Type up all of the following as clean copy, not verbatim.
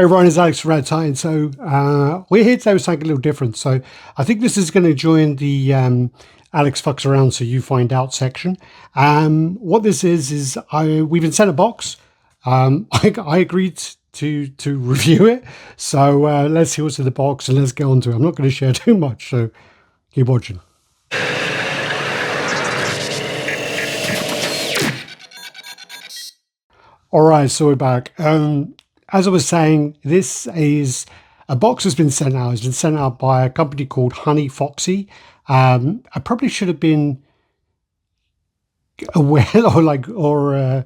Hey everyone, it's Alex from Radd. So we're here today with something a little different. So I think this is going to join the Alex fucks around so you find out section. What this is we've been sent a box. I agreed to review it. So let's see what's in the box and let's get on to it. I'm not going to share too much, so keep watching. All right, so we're back. As I was saying, this is a box has been sent out. It's been sent out by a company called Honey Foxy. I probably should have been aware or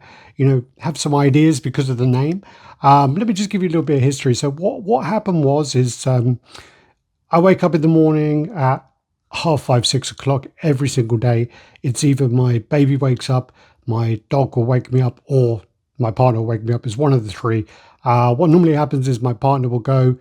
have some ideas because of the name. Let me just give you a little bit of history. So what happened is I wake up in the morning at 5:30, 6 o'clock every single day. It's either my baby wakes up, my dog will wake me up, or my partner will wake me up. It's one of the three. What normally happens is my partner will go,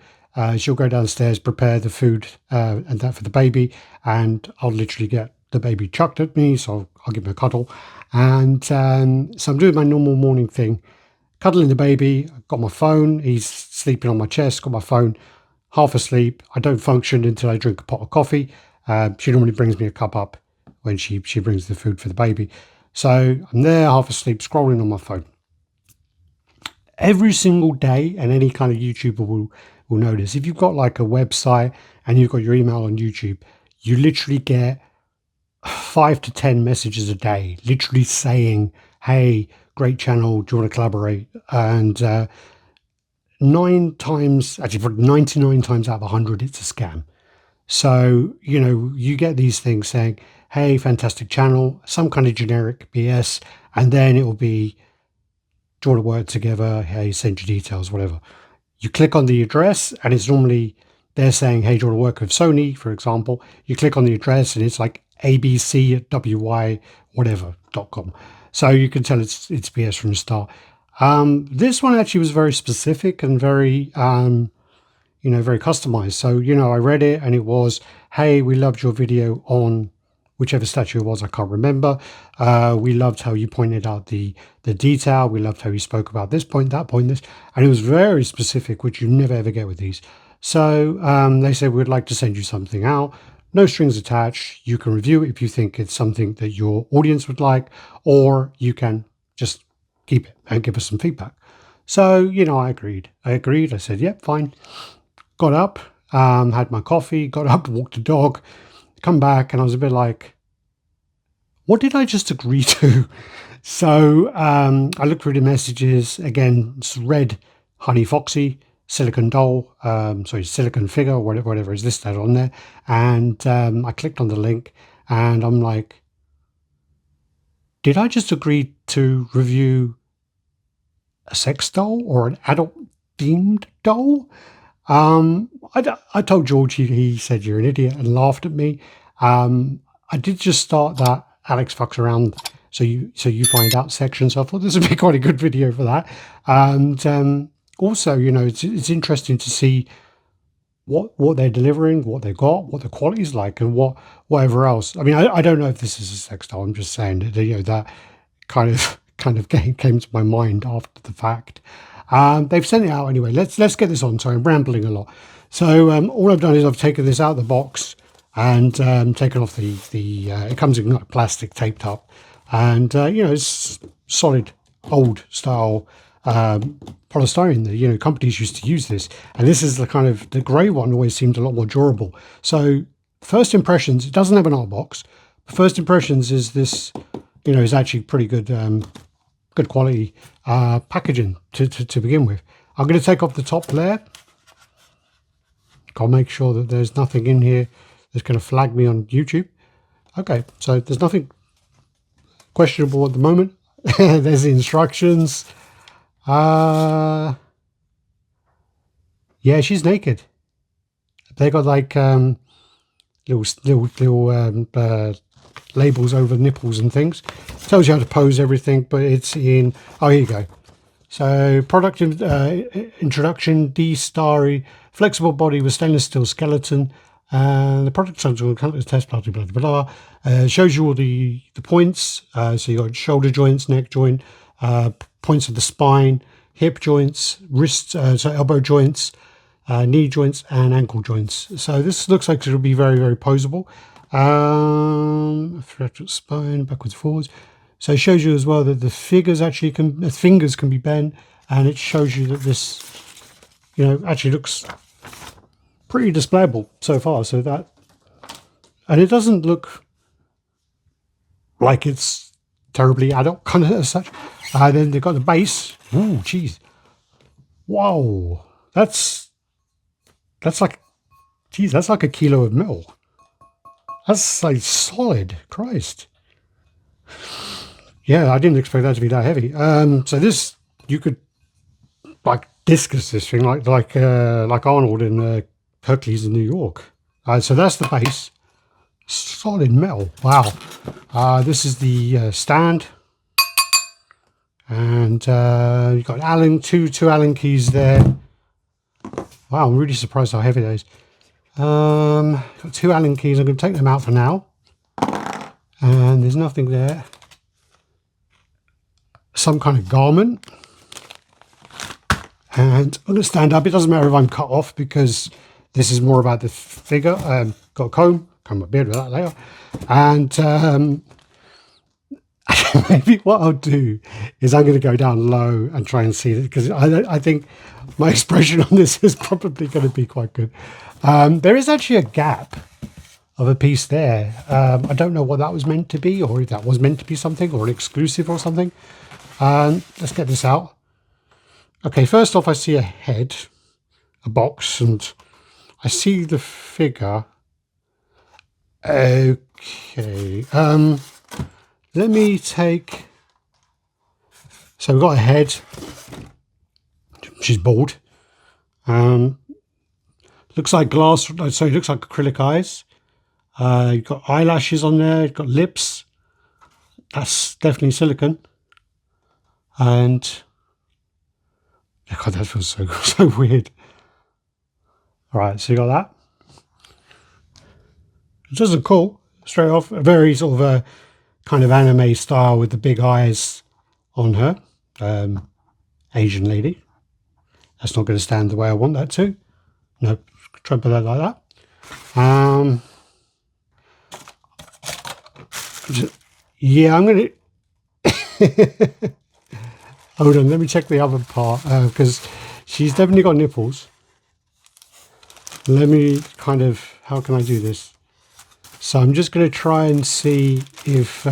she'll go downstairs, prepare the food and that for the baby, and I'll literally get the baby chucked at me, so I'll give him a cuddle. And so I'm doing my normal morning thing, cuddling the baby. I've got my phone, he's sleeping on my chest, got my phone, half asleep. I don't function until I drink a pot of coffee. She normally brings me a cup up when she brings the food for the baby. So I'm there, half asleep, scrolling on my phone. Every single day, and any kind of YouTuber will notice, if you've got like a website and you've got your email on YouTube, you literally get 5 to 10 messages a day, literally saying, hey, great channel, do you want to collaborate? And 99 times out of 100, it's a scam. So, you get these things saying, hey, fantastic channel, some kind of generic BS, and then it will be, do you want to work together? Hey, send your details, whatever. You click on the address and it's normally they're saying, hey, do you want to work with Sony, for example? You click on the address and it's like abcwy whatever.com. So you can tell it's BS from the start. This one actually was very specific and very, very customized. So, I read it and it was, hey, we loved your video on whichever statue it was, I can't remember. We loved how you pointed out the detail. We loved how you spoke about this point, that point, this. And it was very specific, which you never ever get with these. So they said, we'd like to send you something out. No strings attached. You can review it if you think it's something that your audience would like, or you can just keep it and give us some feedback. So, I agreed. I said, yep, fine. Got up, had my coffee, got up, walked the dog, come back, and I was a bit like, what did I just agree to? So I looked through the messages again. It's Radd, Honey Foxy, Silicone doll, silicone figure, whatever is listed on there. And I clicked on the link and I'm like, did I just agree to review a sex doll or an adult themed doll? I told George, he said you're an idiot and laughed at me. I did just start that Alex fucks around so you find out section. So I thought this would be quite a good video for that. And also, it's interesting to see what they're delivering, what they got, what the quality is like, and whatever else. I mean, I don't know if this is a sex doll. I'm just saying that that kind of came to my mind after the fact. They've sent it out anyway. Let's get this on. Sorry, I'm rambling a lot. So all I've done is I've taken this out of the box and taken off the it comes in like plastic taped up, and it's solid old style polystyrene. Companies used to use this, and this is the grey one always seemed a lot more durable. So first impressions, it doesn't have an art box. First impressions is this, is actually pretty good. Good quality packaging to begin with. I'm going to take off the top layer. I'll make sure that there's nothing in here that's going to flag me on YouTube. Okay, so there's nothing questionable at the moment. There's the instructions. Yeah, she's naked. They got like little labels over nipples and things. Tells you how to pose everything, but it's in, oh, here you go. So product introduction, D-Starry, flexible body with stainless steel skeleton. The product comes on test, blah, blah, blah, blah. Shows you all the points. So you got shoulder joints, neck joint, points of the spine, hip joints, wrist, so elbow joints, knee joints, and ankle joints. So this looks like it'll be very, very posable. Fractal spine, backwards, forwards. So it shows you as well that the fingers can be bent, and it shows you that this, actually looks pretty displayable so far. So that, and it doesn't look like it's terribly adult kind of as such. Then they've got the base. Ooh, geez. Whoa. That's like, geez, that's like a kilo of metal. That's like solid. Christ. Yeah, I didn't expect that to be that heavy. So this, you could like discus this thing like Arnold in Hercules in New York. So that's the base. Solid metal. Wow. This is the stand. And you've got two Allen keys there. Wow, I'm really surprised how heavy that is. Got two Allen keys. I'm going to take them out for now. And there's nothing there. Some kind of garment. And I'm going to stand up. It doesn't matter if I'm cut off because this is more about the figure. Got a comb my beard with that later. And maybe what I'll do is I'm going to go down low and try and see it, because I think my expression on this is probably going to be quite good. There is actually a gap of a piece there. I don't know what that was meant to be, or if that was meant to be something, or an exclusive or something. Let's get this out. Okay, first off, I see a head, a box, and I see the figure. Okay. Let me take... So we've got a head. She's bald. Looks like glass. So it looks like acrylic eyes. You've got eyelashes on there. You've got lips. That's definitely silicone. And... God, that feels so weird. All right, so you got that. It doesn't cool. Straight off, a very sort of a kind of anime style with the big eyes on her. Asian lady. That's not going to stand the way I want that to. No, try and put that like that. Yeah, I'm going to... Hold on, let me check the other part, because she's definitely got nipples. Let me kind of... How can I do this? So I'm just going to try and see if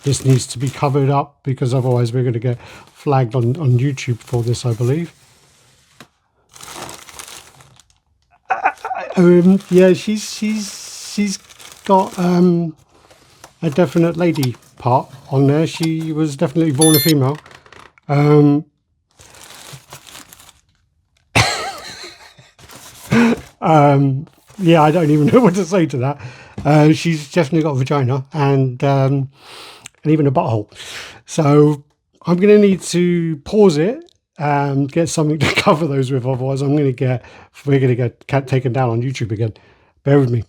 this needs to be covered up, because otherwise we're going to get flagged on YouTube for this, I believe. Yeah, she's got a definite lady part on there. She was definitely born a female. Yeah, I don't even know what to say to that. She's definitely got a vagina and even a butthole. So I'm going to need to pause it and get something to cover those with. Otherwise, we're going to get taken down on YouTube again. Bear with me.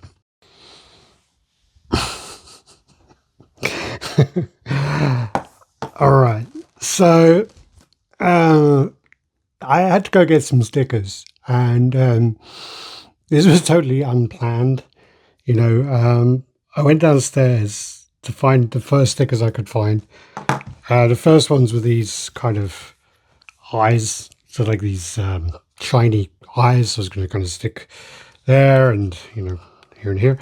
All right. So I had to go get some stickers, and this was totally unplanned. I went downstairs to find the first stickers I could find. The first ones were these kind of eyes, so like these shiny eyes. I was going to kind of stick there and, here and here.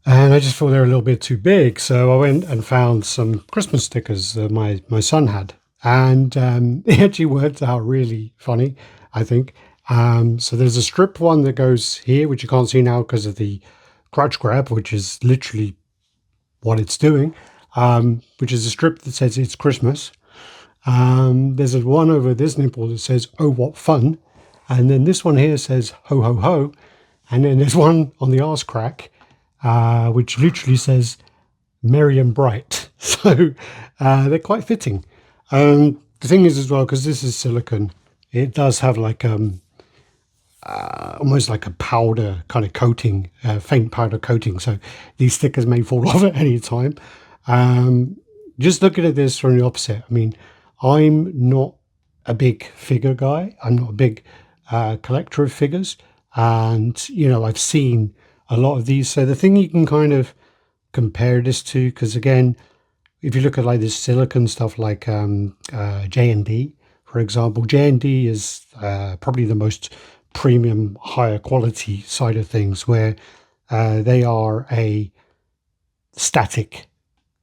And I just thought they were a little bit too big. So I went and found some Christmas stickers that my son had. And it actually worked out really funny, I think. So there's a strip one that goes here, which you can't see now because of the crotch grab, which is literally what it's doing, which is a strip that says it's Christmas. There's a one over this nipple that says, "Oh, what fun." And then this one here says, "Ho, ho, ho." And then there's one on the arse crack, which literally says, "Merry and bright." So they're quite fitting. The thing is as well, because this is silicone, it does have like almost like a powder kind of coating, faint powder coating. So these stickers may fall off at any time. Just looking at this from the opposite, I mean, I'm not a big figure guy. I'm not a big collector of figures, and I've seen a lot of these. So the thing you can kind of compare this to, because again, if you look at like this silicone stuff like J&D, for example, J&D is probably the most premium, higher quality side of things, where they are a static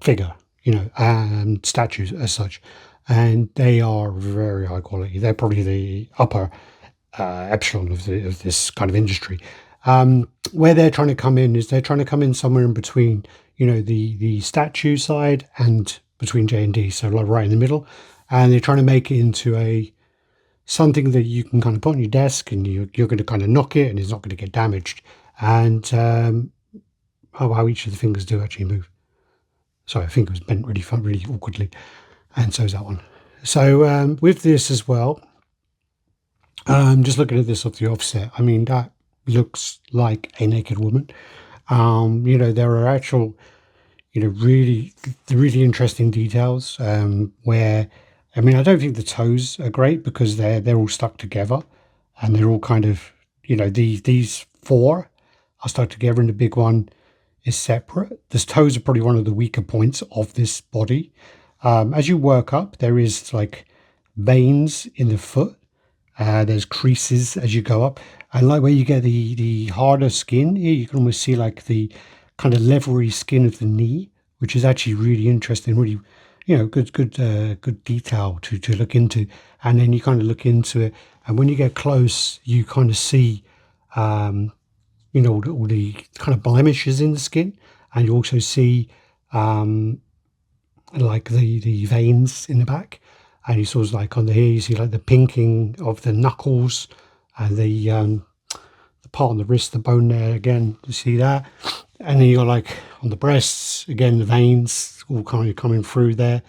figure, and statues as such, and they are very high quality. They're probably the upper epsilon of this kind of industry. Where they're trying to come in is they're trying to come in somewhere in between, the statue side and between J&D, so like right in the middle, and they're trying to make it into something that you can kind of put on your desk, and you're going to kind of knock it and it's not going to get damaged. And how each of the fingers do actually move. Sorry, I think it was bent really awkwardly, and so is that one. So with this as well, just looking at this off the offset, I mean, that looks like a naked woman. There are actual, really interesting details where, I mean, I don't think the toes are great because they're all stuck together, and they're all kind of, these four are stuck together, and the big one is separate. The toes are probably one of the weaker points of this body. As you work up, there is like veins in the foot. There's creases as you go up, and like where you get the harder skin here, you can almost see like the kind of leathery skin of the knee, which is actually really interesting, really, good detail to look into. And then you kind of look into it, and when you get close, you kind of see all the kind of blemishes in the skin, and you also see like the veins in the back, and you sort of like on the here you see like the pinking of the knuckles, and the part on the wrist, the bone there again, you see that, and then you got like on the breasts again, the veins all kind of coming through there.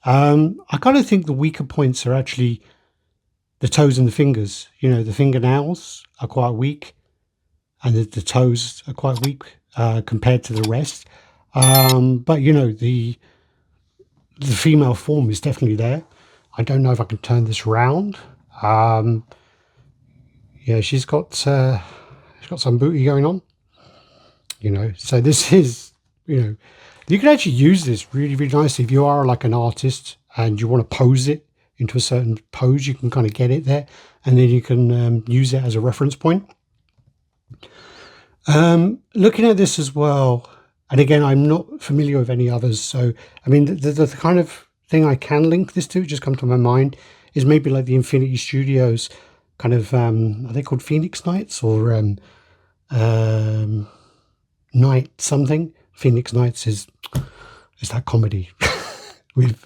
I kind of think the weaker points are actually the toes and the fingers. The fingernails are quite weak, and the toes are quite weak compared to the rest. But the female form is definitely there. I don't know if I can turn this round. Yeah, she's got some booty going on. So this is, you can actually use this really, really nicely if you are like an artist and you want to pose it into a certain pose. You can kind of get it there, and then you can use it as a reference point. Looking at this as well, and again, I'm not familiar with any others, so I mean, the kind of thing I can link this to, just come to my mind, is maybe like the Infinity Studios kind of, are they called Phoenix Nights or Night something? Phoenix Nights is that comedy with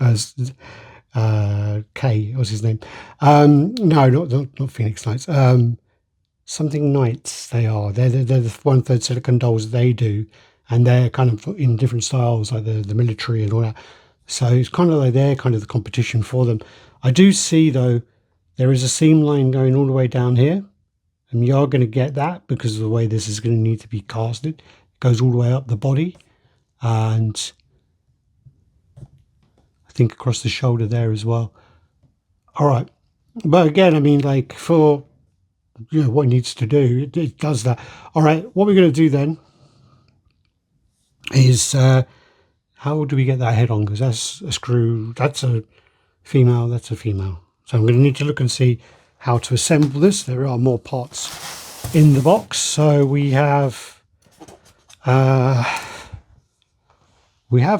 K, what's his name? No, not Phoenix Nights. Something Nights they are. They're the 1/3 silicone dolls they do, and they're kind of in different styles, like the military and all that. So it's kind of like they're kind of the competition for them. I do see though, there is a seam line going all the way down here, and you are going to get that because of the way this is going to need to be casted. It goes all the way up the body, and I think across the shoulder there as well. All right, but again, I mean, like for what it needs to do, it does that. All right, what we're going to do then is how do we get that head on? Because that's a screw, that's a female, that's a female. So I'm going to need to look and see how to assemble this. There are more parts in the box. So we have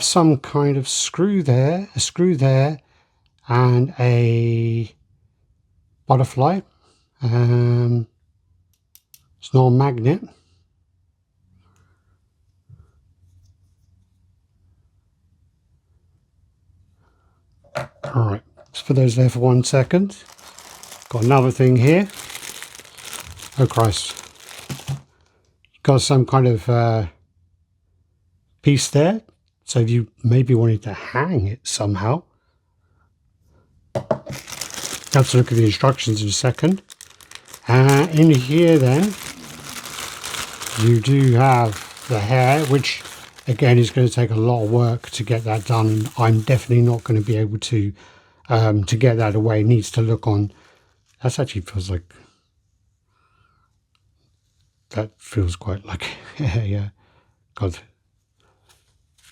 some kind of screw there, and a butterfly. It's not a magnet. All right, let's put those there for 1 second. Got another thing here. Oh Christ. Got some kind of piece there. So if you maybe wanted to hang it somehow. Have to look at the instructions in a second. In here then, you do have the hair, which again is going to take a lot of work to get that done, and I'm definitely not going to be able to to get that away needs to look on. That's actually feels like, that feels quite like, yeah, God.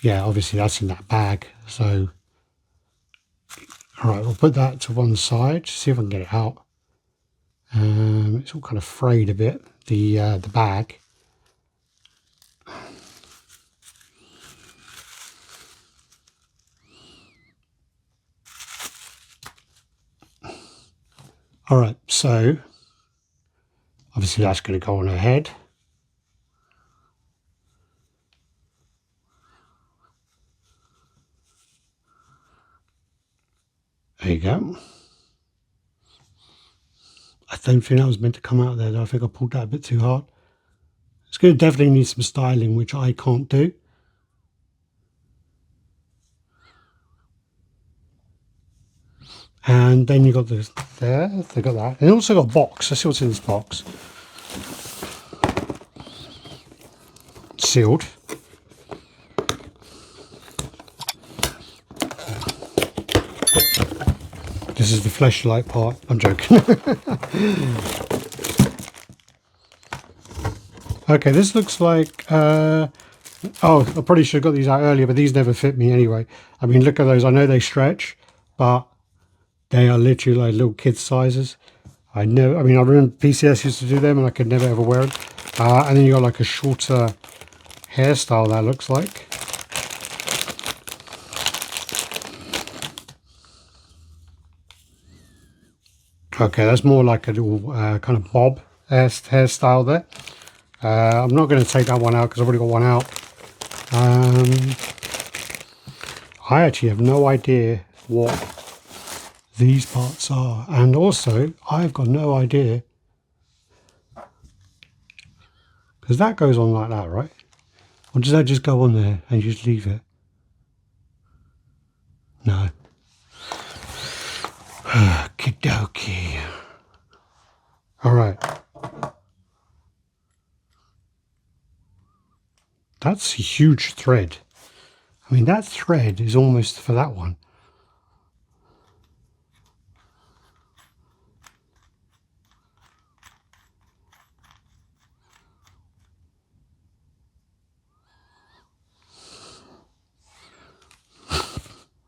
Yeah, obviously that's in that bag. So, all right, we'll put that to one side, see if I can get it out. It's all kind of frayed a bit, the bag. All right, so obviously that's going to go on her head. There you go. I don't think that was meant to come out there, though. I think I pulled that a bit too hard. It's going to definitely need some styling, which I can't do. And then you got this there, they got that. And also got a box. Let's see what's in this box. Sealed. This is the fleshlight part. I'm joking. Okay, this looks like... oh, I probably should have got these out earlier, but these never fit me anyway. I mean, look at those. I know they stretch, but they are literally like little kids' sizes. I remember PCS used to do them and I could never ever wear them. And then you got like a shorter hairstyle that looks like. Okay, that's more like a little kind of bob hairstyle there. I'm not going to take that one out because I've already got one out. I actually have no idea what these parts are, and also I've got no idea, because that goes on like that, right? Or does that just go on there and you just leave it? No. Okie dokie. Alright. That's a huge thread. I mean, that thread is almost for that one.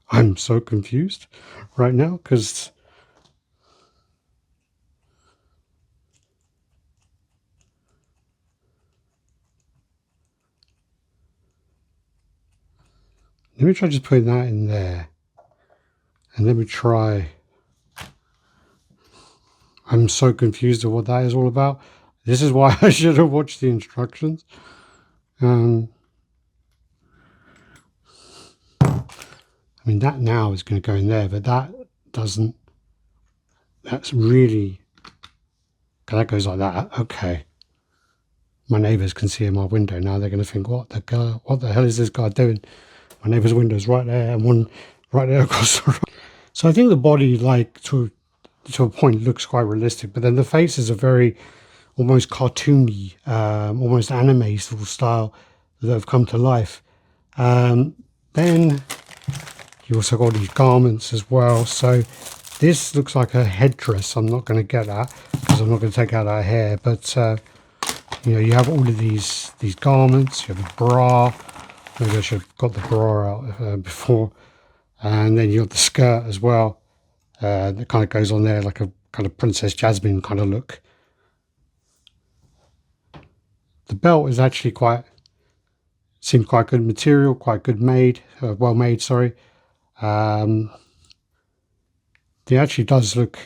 I'm so confused right now because let me try just putting that in there, and let me try. I'm so confused at what that is all about. This is why I should have watched the instructions. I mean, that now is going to go in there, but that doesn't. That's really. Okay, that goes like that. Okay. My neighbours can see in my window now. They're going to think, what the hell is this guy doing? My neighbour's window's right there, and one right there across the road. So I think the body, like to a point, looks quite realistic, but then the faces are very almost cartoony, almost anime sort of style that have come to life. Then you also got these garments as well. So this looks like a headdress. I'm not going to get that because I'm not going to take out her hair. But you know, you have all of these garments. You have a bra. Maybe I should have got the bra out before. And then you got the skirt as well. That kind of goes on there like a kind of Princess Jasmine kind of look. The belt is actually seems quite good material, quite good made, well made, sorry. It actually does look,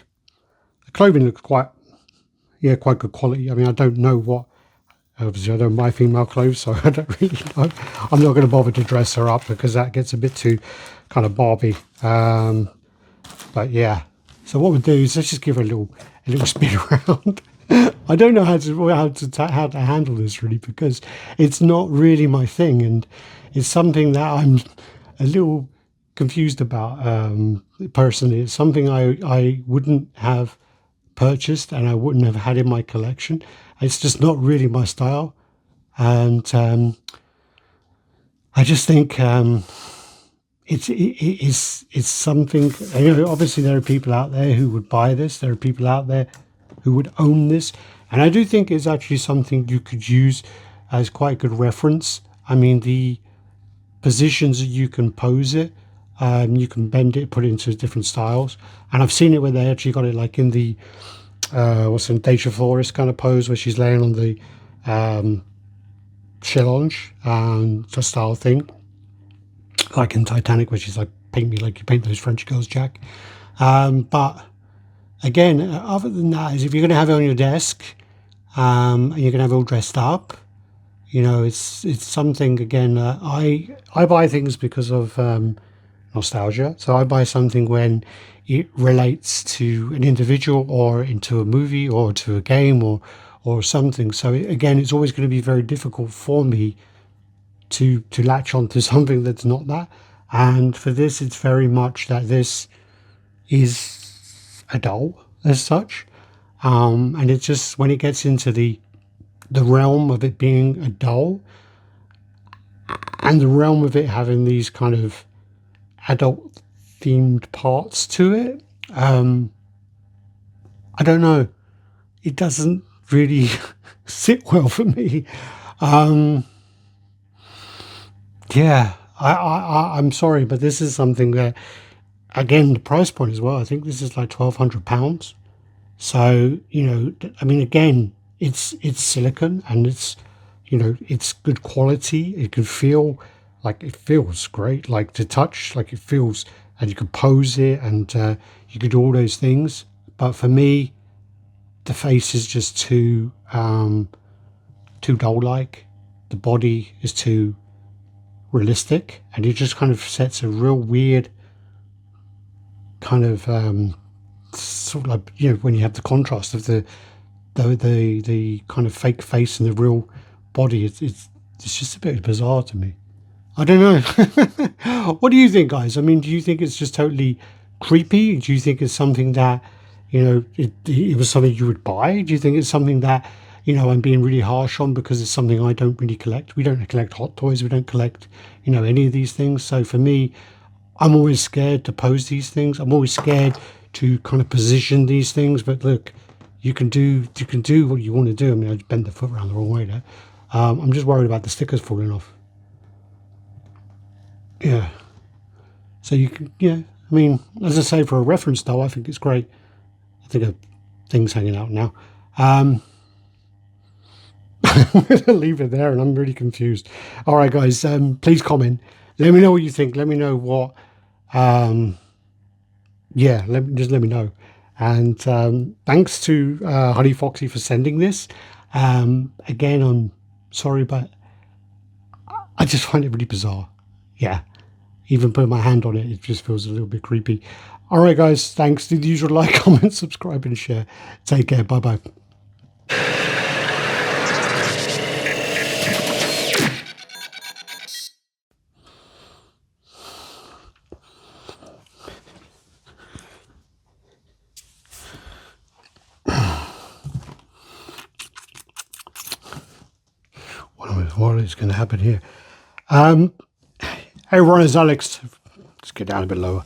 the clothing looks quite good quality. I mean, I don't know what, obviously I don't buy female clothes, so I don't really know. I'm not going to bother to dress her up because that gets a bit too kind of Barbie. But yeah, so what we'll do is let's just give her a little spin around. I don't know how to handle this really, because it's not really my thing, and it's something that I'm a little confused about personally. It's something I wouldn't have purchased and I wouldn't have had in my collection. It's just not really my style, and I just think it's something, you know, obviously there are people out there who would buy this, there are people out there who would own this, and I do think it's actually something you could use as quite a good reference. I mean, the positions that you can pose it, you can bend it, put it into different styles, and I've seen it where they actually got it like in the what's in Deja Flores kind of pose where she's laying on the challenge style thing, like in Titanic, where she's like, paint me like you paint those French girls, Jack. But again, other than that, is if you're going to have it on your desk and you're going to have it all dressed up, you know, it's something. Again, I buy things because of nostalgia. So I buy something when it relates to an individual or into a movie or to a game or something. So again, it's always going to be very difficult for me to latch onto something that's not that. And for this, it's very much that this is a doll as such. And it's just when it gets into the realm of it being a doll and the realm of it having these kind of adult themed parts to it, I don't know, it doesn't really sit well for me. Yeah, I'm sorry, but this is something that, again, the price point as well, I think this is like £1,200. So, you know, I mean, again, it's silicone and it's, you know, it's good quality. It can feel like, it feels great, like to touch, like it feels, and you can pose it and you can do all those things. But for me, the face is just too doll-like. The body is too realistic, and it just kind of sets a real weird kind of sort of like, you know, when you have the contrast of the kind of fake face and the real body, it's just a bit bizarre to me. I don't know. What do you think, guys? I mean, do you think it's just totally creepy? Do you think it's something that, you know, it was something you would buy? Do you think it's something that, you know, I'm being really harsh on because it's something I don't really collect? We don't collect hot toys. We don't collect, you know, any of these things. So for me, I'm always scared to pose these things. I'm always scared to kind of position these things. But look, you can do what you want to do. I mean, I just bent the foot around the wrong way there. I'm just worried about the stickers falling off. Yeah. So you can, yeah. I mean, as I say, for a reference though, I think it's great. I think of things hanging out now. I'm going to leave it there, and I'm really confused. All right, guys, please comment. Let me know what you think. Let me know what. Yeah, just let me know. And thanks to Honey Foxy for sending this. Again, I'm sorry, but I just find it really bizarre. Yeah, even putting my hand on it, it just feels a little bit creepy. All right, guys, thanks. Do the usual like, comment, subscribe, and share. Take care. Bye-bye. What is going to happen here? Hey, everyone, it's Alex. Let's get down a bit lower.